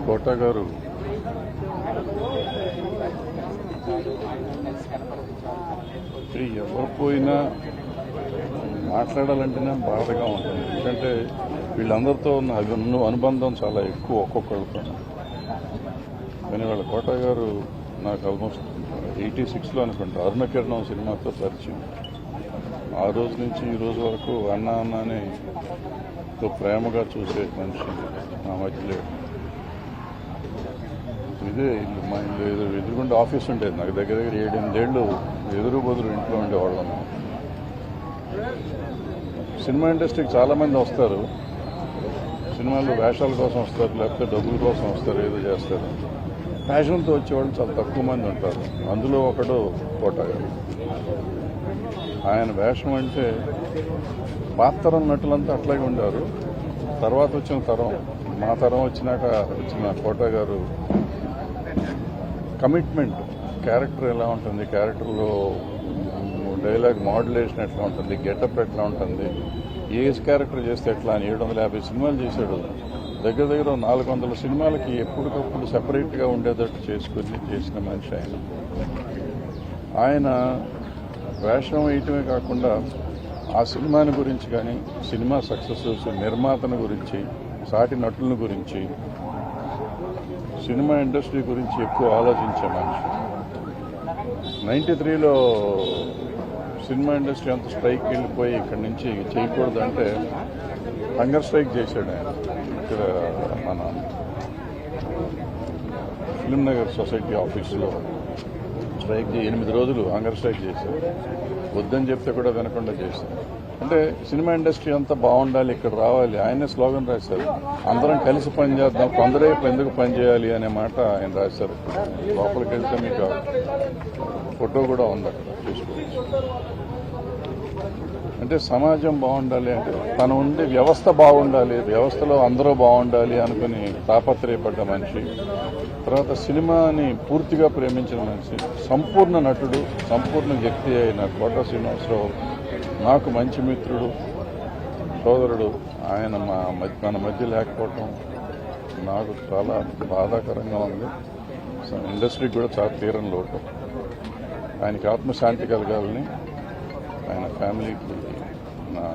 కోట గారు ఎవరు పోయినా మాట్లాడాలంటేనే బాధగా ఉంటుంది. ఎందుకంటే వీళ్ళందరితో ఉన్న అనుబంధం చాలా ఎక్కువ ఒక్కొక్కరితో. కానీ వాళ్ళ కోట గారు నాకు ఆల్మోస్ట్ 86లో అనుకుంటా అరుణకిరణం సినిమాతో పరిచయం. ఆ రోజు నుంచి ఈ రోజు వరకు అన్న అన్ననే ప్రేమగా చూసే మనిషి నా మధ్యలో. ఇదే ఇల్లు, మా ఇల్లు ఎదురుగుండా ఆఫీస్ ఉండేది. నాకు దగ్గర 7-8 ఏళ్ళు ఎదురు బదురు ఇంట్లో ఉండేవాళ్ళం. సినిమా ఇండస్ట్రీకి చాలామంది వస్తారు, సినిమాల్లో వేషాల కోసం వస్తారు, లేకపోతే డబ్బుల కోసం వస్తారు, ఏదో చేస్తారు. ప్యాషన్తో వచ్చేవాళ్ళు చాలా తక్కువ మంది ఉంటారు. అందులో ఒకడు కోట గారు. ఆయన వేషం అంటే పాతరం నటులంతా అట్లాగే ఉండారు. తర్వాత వచ్చిన తరం, మా తరం వచ్చినాక వచ్చిన కోట గారు కమిట్మెంట్, క్యారెక్టర్ ఎలా ఉంటుంది, క్యారెక్టర్లో డైలాగ్ మాడ్యులేషన్ ఎట్లా ఉంటుంది, గెటప్ ఎట్లా ఉంటుంది, ఏ క్యారెక్టర్ చేస్తే ఎట్లా అని 750 సినిమాలు చేశాడు. దగ్గర 400 సినిమాలకి ఎప్పటికప్పుడు సెపరేట్గా ఉండేటట్టు చేసిన మనిషి ఆయన. ఆయన వేషం వేయటమే కాకుండా ఆ సినిమాని గురించి కానీ, సినిమా సక్సెస్, నిర్మాతను గురించి, సాటి నటుల గురించి, సినిమా ఇండస్ట్రీ గురించి ఎక్కువ ఆలోచించే మనిషి. 93లో సినిమా ఇండస్ట్రీ అంతా స్ట్రైక్ వెళ్ళిపోయి ఇక్కడి నుంచి చేయకూడదంటే హంగర్ స్ట్రైక్ చేశాడు ఆయన. ఇక్కడ మన ఫిల్మ్ నగర్ సొసైటీ ఆఫీసులో స్ట్రైక్ 8 రోజులు హంగర్ స్ట్రైక్ చేశారు. వద్దని చెప్తే కూడా వినకుండా చేశారు. అంటే సినిమా ఇండస్ట్రీ అంతా బాగుండాలి, ఇక్కడ రావాలి. ఆయనే స్లోగన్ రాశారు, అందరం కలిసి పనిచేద్దాం, కొందరే ఎందుకు పనిచేయాలి అనే మాట ఆయన రాశారు. లోపలికి వెళ్తే మీకు ఫోటో కూడా ఉంది అక్కడ, చూసుకోవచ్చు. అంటే సమాజం బాగుండాలి అంటే తను ఉండే వ్యవస్థ బాగుండాలి, వ్యవస్థలో అందరూ బాగుండాలి అనుకుని తాపత్రయపడ్డ మనిషి. తర్వాత సినిమాని పూర్తిగా ప్రేమించిన మనిషి, సంపూర్ణ నటుడు, సంపూర్ణ వ్యక్తి అయిన కోట శ్రీనివాసరావు నాకు మంచి మిత్రుడు, సోదరుడు. ఆయన మన మధ్య లేకపోవటం నాకు చాలా బాధాకరంగా ఉంది. ఇండస్ట్రీకి కూడా చాలా తీరని లోటు. ఆయనకి ఆత్మశాంతి కలగాలని, ఆయన ఫ్యామిలీకి నా